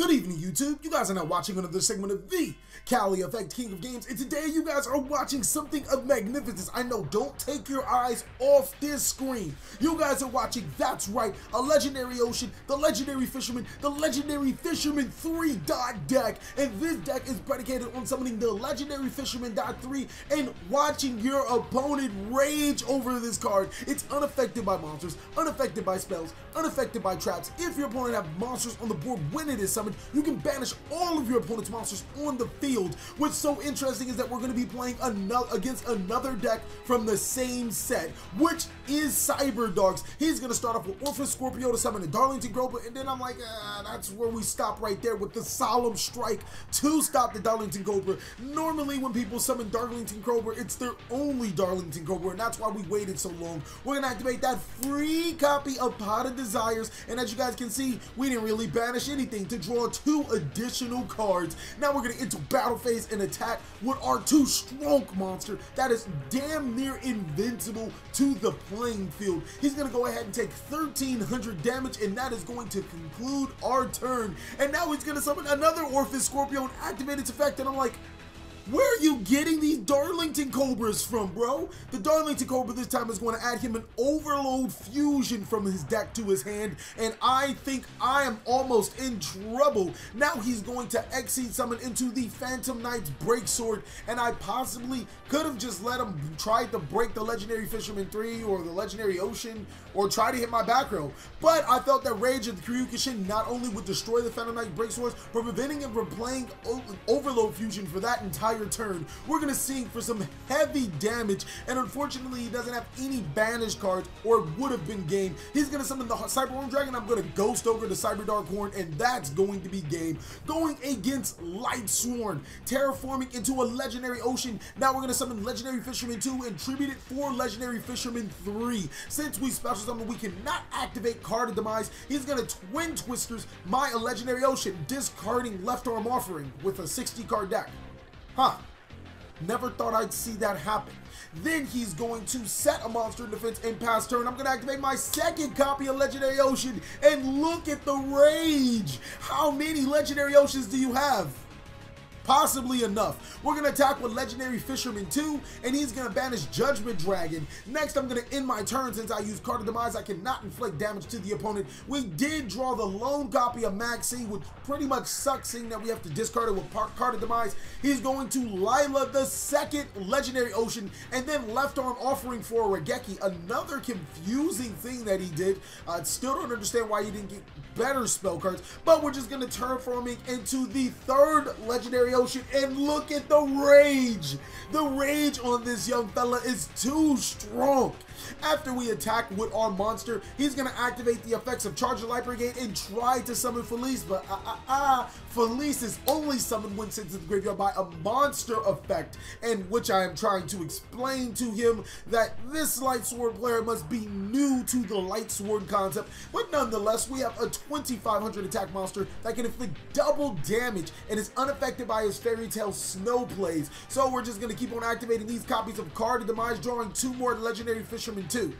Good evening, YouTube. You guys are now watching another segment of the TheCaliEffect King of Games, and today you guys are watching something of magnificence. I know, don't take your eyes off this screen. You guys are watching, that's right, a Legendary Ocean, the Legendary Fisherman, the Legendary Fisherman 3 deck, and this deck is predicated on summoning the Legendary Fisherman 3 and watching your opponent rage over this card. It's unaffected by monsters, unaffected by spells, unaffected by traps. If your opponent have monsters on the board when it is summoned, you can banish all of your opponent's monsters on the field. What's so interesting is that we're going to be playing against another deck from the same set, which is Cyberdarks. He's going to start off with Orphan Scorpio to summon a Darlington Cobra, and then I'm like, that's where we stop right there with the Solemn Strike to stop the Darlington Cobra. Normally when people summon Darlington Cobra, it's their only Darlington Cobra, and that's why we waited so long. We're going to activate that free copy of Pot of Desires, and as you guys can see, we didn't really banish anything to draw 2 additional cards. Now we're going to enter battle phase and attack with our 2 Strong monster that is damn near invincible to the playing field. He's going to go ahead and take 1,300 damage, and that is going to conclude our turn. And now he's going to summon another Orphan Scorpio and activate its effect, and I'm like, where are you getting these Darlington Cobras from, bro? The Darlington Cobra this time is going to add him an Overload Fusion from his deck to his hand, and I think I am almost in trouble. Now he's going to Exceed Summon into the Phantom Knight's Breaksword, and I possibly could have just let him try to break the Legendary Fisherman 3 or the Legendary Ocean or try to hit my back row. But I felt that Rage of the Kyukushin not only would destroy the Phantom Knight's Breakswords, but preventing him from playing Overload Fusion for that entire turn. We're going to sink for some heavy damage, and unfortunately he doesn't have any banished cards, or it would have been game. He's going to summon the Cyberdark Dragon. I'm going to Ghost over the Cyberdark Horn, and that's going to be game. Going against Lightsworn, terraforming into a Legendary Ocean. Now we're going to summon Legendary Fisherman 2 and tribute it for Legendary Fisherman 3. Since we special summon, we cannot activate Card of Demise. He's going to Twin Twisters my Legendary Ocean, discarding Left Arm Offering with a 60 card deck. Huh. Never thought I'd see that happen. Then he's going to set a monster in defense and pass turn. I'm going to activate my second copy of Legendary Ocean, and look at the rage. How many Legendary Oceans do you have? Possibly enough. We're going to attack with Legendary Fisherman 2, and he's going to banish Judgment Dragon. Next, I'm going to end my turn. Since I used Card of Demise, I cannot inflict damage to the opponent. We did draw the lone copy of Maxi, which pretty much sucks, seeing that we have to discard it with Card of Demise. He's going to Lila the second Legendary Ocean, and then Left Arm Offering for Regeki. Another confusing thing that he did. I still don't understand why he didn't get better spell cards, but we're just going to terraforming into the third Legendary Ocean, and look at the rage. The rage on this young fella is too strong. After we attack with our monster, he's going to activate the effects of Charge the Light Brigade and try to summon Felice, but Felice is only summoned when sent to the graveyard by a monster effect, and which I am trying to explain to him that this Lightsworn player must be new to the Lightsworn concept. But nonetheless, we have a 2,500 attack monster that can inflict double damage and is unaffected by his Fairy Tale Snow plays. So we're just going to keep on activating these copies of Card of Demise, drawing 2 more Legendary Fisherman 2.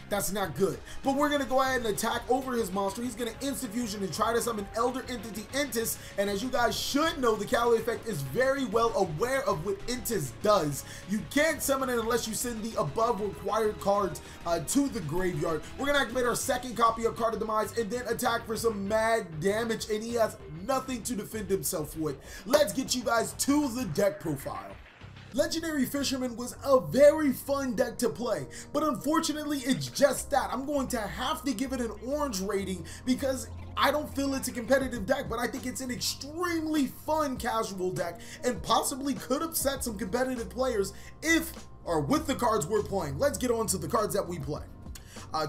That's not good. But we're going to go ahead and attack over his monster. He's going to Instant Fusion and try to summon Elder Entity Entis. And as you guys should know, the TheCaliEffect is very well aware of what Entis does. You can't summon it unless you send the above required cards to the graveyard. We're going to activate our second copy of Card of Demise and then attack for some mad damage. And he has nothing to defend himself with. Let's get you guys to the deck profile. Legendary Fisherman was a very fun deck to play, but unfortunately it's just that. I'm going to have to give it an orange rating because I don't feel it's a competitive deck, but I think it's an extremely fun casual deck and possibly could upset some competitive players if or with the cards we're playing. Let's get on to the cards that we play.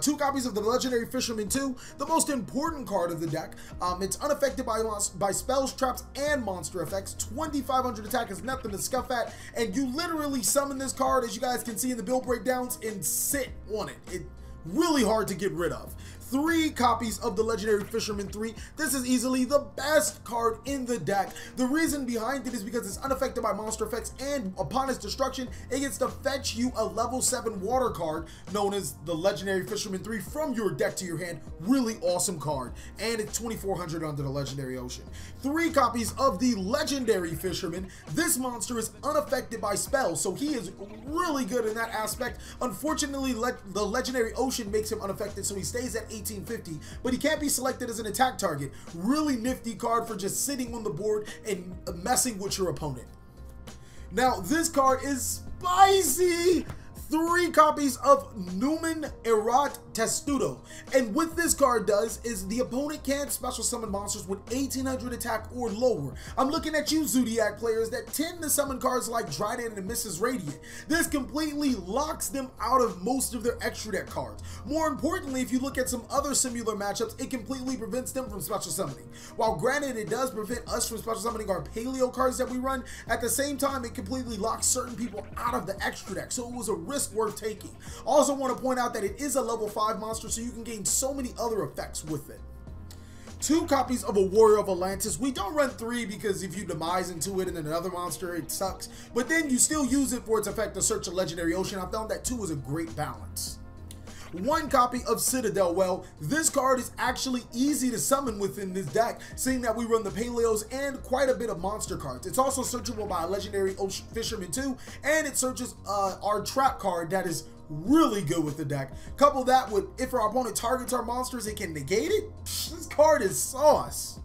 2 copies of the Legendary Fisherman 2, the most important card of the deck. It's unaffected by spells, traps, and monster effects. 2,500 attack is nothing to scuff at, and you literally summon this card, as you guys can see in the build breakdowns, and sit on it. It's really hard to get rid of. 3 copies of the Legendary Fisherman 3. This is easily the best card in the deck. The reason behind it is because it's unaffected by monster effects, and upon its destruction, it gets to fetch you a level 7 water card known as the Legendary Fisherman 3 from your deck to your hand. Really awesome card, and it's 2400 under the Legendary Ocean. 3 copies of the Legendary Fisherman. This monster is unaffected by spells, so he is really good in that aspect. Unfortunately, the Legendary Ocean makes him unaffected, so he stays at 1850, but he can't be selected as an attack target. Really nifty card for just sitting on the board and messing with your opponent. Now, this card is spicy! 3 copies of Numen Erat Testudo. And what this card does is the opponent can't special summon monsters with 1800 attack or lower. I'm looking at you, Zodiac players, that tend to summon cards like Dryden and Mrs. Radiant. This completely locks them out of most of their extra deck cards. More importantly, if you look at some other similar matchups, it completely prevents them from special summoning. While granted, it does prevent us from special summoning our paleo cards that we run, at the same time, it completely locks certain people out of the extra deck. So it was a risk worth taking. Also want to point out that it is a level 5 monster, so you can gain so many other effects with it. 2 copies of a Warrior of Atlantis. We don't run 3 because if you demise into it and then another monster, it sucks. But then you still use it for its effect to search a Legendary Ocean. I found that 2 is a great balance. 1 copy of Citadel Well. This card is actually easy to summon within this deck, seeing that we run the Paleos and quite a bit of monster cards. It's also searchable by a Legendary Fisherman 2, and it searches our trap card that is really good with the deck. Couple that with, if our opponent targets our monsters, it can negate it. This card is sauce.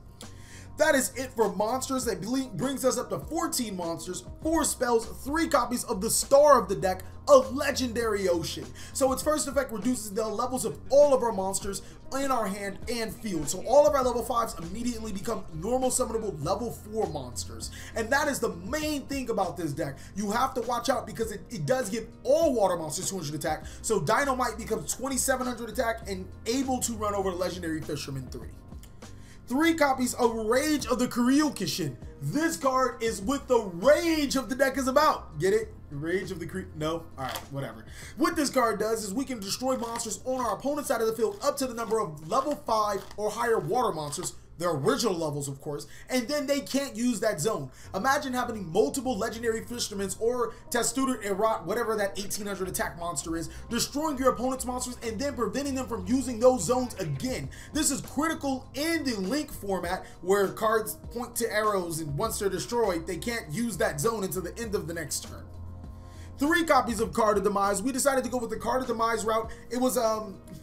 That is it for monsters. That brings us up to 14 monsters, 4 spells, 3 copies of the star of the deck, a Legendary Ocean. So its first effect reduces the levels of all of our monsters in our hand and field. So all of our level 5s immediately become normal summonable level 4 monsters. And that is the main thing about this deck. You have to watch out because it does give all water monsters 200 attack. So Dynamite becomes 2700 attack and able to run over Legendary Fisherman 3. 3 copies of Rage of the Kuryukishin. This card is what the rage of the deck is about. Get it? Rage of the No? Alright, whatever. What this card does is we can destroy monsters on our opponent's side of the field up to the number of level 5 or higher water monsters, their original levels of course, and then they can't use that zone. Imagine having multiple Legendary Fishermen or Testudo Erat, whatever that 1800 attack monster is, destroying your opponent's monsters and then preventing them from using those zones again. This is critical in the Link format where cards point to arrows, and once they're destroyed, they can't use that zone until the end of the next turn. 3 copies of Card of Demise. We decided to go with the Card of Demise route. It was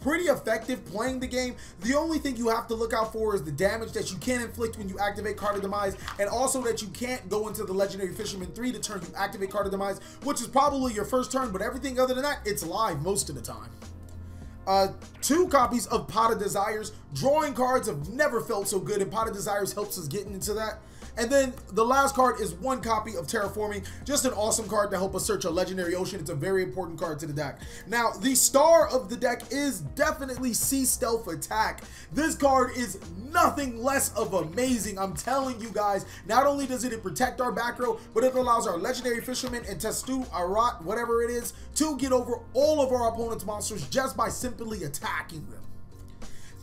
pretty effective playing the game. The only thing you have to look out for is the damage that you can inflict when you activate Card of Demise, and also that you can't go into the Legendary Fisherman 3 to turn you activate Card of Demise, which is probably your first turn, but everything other than that, it's live most of the time. 2 copies of Pot of Desires. Drawing cards have never felt so good, and Pot of Desires helps us get into that. And then the last card is 1 copy of Terraforming. Just an awesome card to help us search a Legendary Ocean. It's a very important card to the deck. Now, the star of the deck is definitely Sea Stealth Attack. This card is nothing less of amazing. I'm telling you guys, not only does it protect our back row, but it allows our Legendary Fisherman and Testudo Erat, whatever it is, to get over all of our opponent's monsters just by simply attacking them.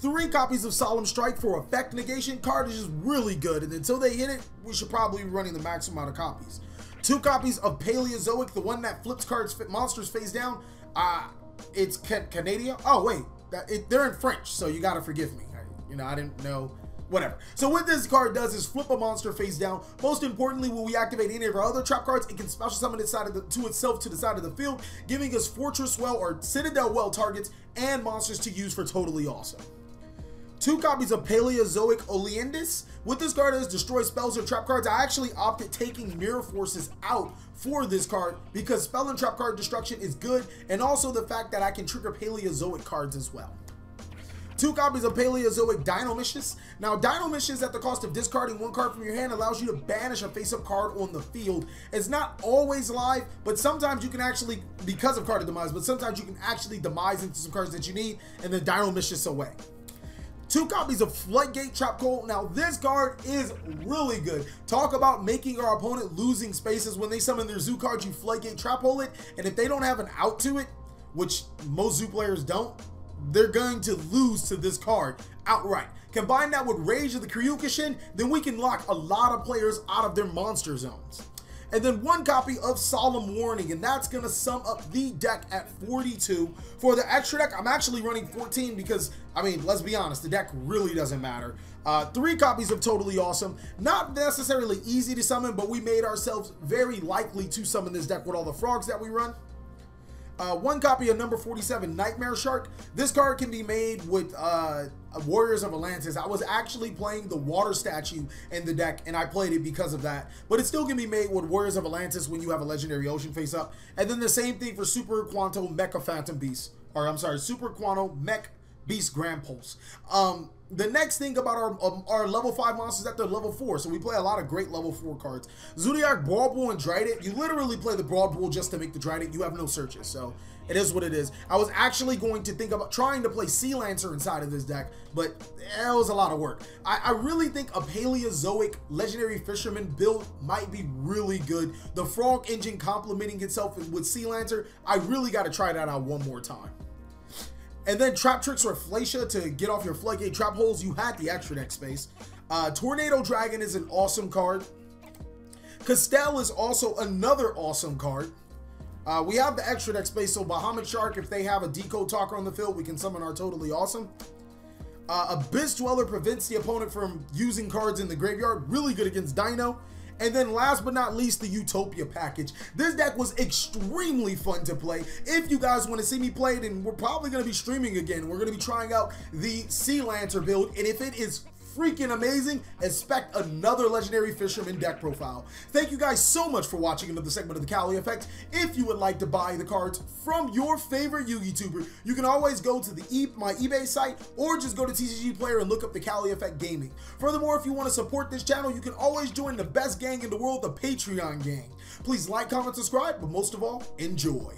3 copies of Solemn Strike for effect negation. Card is just really good, and until they hit it, we should probably be running the maximum amount of copies. 2 copies of Paleozoic, the one that flips cards monsters face down. It's Canadian. Oh wait, they're in French, so you gotta forgive me. You know, I didn't know. Whatever. So what this card does is flip a monster face down. Most importantly, when we activate any of our other trap cards, it can special summon itself to the side of the field, giving us Fortress Well or Citadel Well targets and monsters to use for totally awesome. 2 copies of Paleozoic Oleandus. What this card is, destroy spells or trap cards. I actually opted taking Mirror Forces out for this card because spell and trap card destruction is good, and also the fact that I can trigger Paleozoic cards as well. 2 copies of Paleozoic Dinomishus. Now, Dinomishus, at the cost of discarding 1 card from your hand, allows you to banish a face-up card on the field. It's not always live, but sometimes you can actually, because of Card of Demise, but sometimes you can actually demise into some cards that you need and then Dinomishus away. 2 copies of Floodgate Trap Hole. Now, this card is really good. Talk about making our opponent losing spaces. When they summon their zoo card, you Floodgate Trap Hole it, and if they don't have an out to it, which most zoo players don't, they're going to lose to this card outright. Combine that with Rage of the Kyokushin, then we can lock a lot of players out of their monster zones. And then 1 copy of Solemn Warning, and that's going to sum up the deck at 42. For the extra deck, I'm actually running 14 because, I mean, let's be honest, the deck really doesn't matter. 3 copies of Totally Awesome. Not necessarily easy to summon, but we made ourselves very likely to summon this deck with all the frogs that we run. 1 copy of number 47, Nightmare Shark. This card can be made with Warriors of Atlantis. I was actually playing the water statue in the deck, and I played it because of that. But it still can be made with Warriors of Atlantis when you have a Legendary Ocean face up. And then the same thing for Super Quanto Mecha Phantom Beast. Or, I'm sorry, Super Quanto Mech Beast Grand Pulse. The next thing about our level 5 monsters is that they're level 4, so we play a lot of great level 4 cards. Zodiac, Brawl Bull, and Dryden. You literally play the Brawl Bull just to make the Dryden. You have no searches, so it is what it is. I was actually going to think about trying to play Sea Lancer inside of this deck, but it was a lot of work. I really think a Paleozoic Legendary Fisherman build might be really good. The Frog Engine complementing itself with Sea Lancer, I really got to try that out one more time. And then Trap Tricks or Flacia to get off your Floodgate Trap Holes. You had the extra deck space. Tornado Dragon is an awesome card. Castell is also another awesome card. We have the extra deck space, so Bahamut Shark, if they have a Decode Talker on the field, we can summon our Totally Awesome. Abyss Dweller prevents the opponent from using cards in the graveyard. Really good against Dino. And then last but not least, the Utopia package. This deck was extremely fun to play. If you guys want to see me play it, and we're probably going to be streaming again, we're going to be trying out the Sea Lancer build, and if it is freaking amazing, expect another Legendary Fisherman deck profile. Thank you guys so much for watching another segment of the TheCaliEffect. If you would like to buy the cards from your favorite YouTuber, you can always go to my eBay site or just go to TCGPlayer and look up TheCaliEffect Gaming. Furthermore, if you want to support this channel, you can always join the best gang in the world, the Patreon gang. Please like, comment, subscribe, but most of all, enjoy.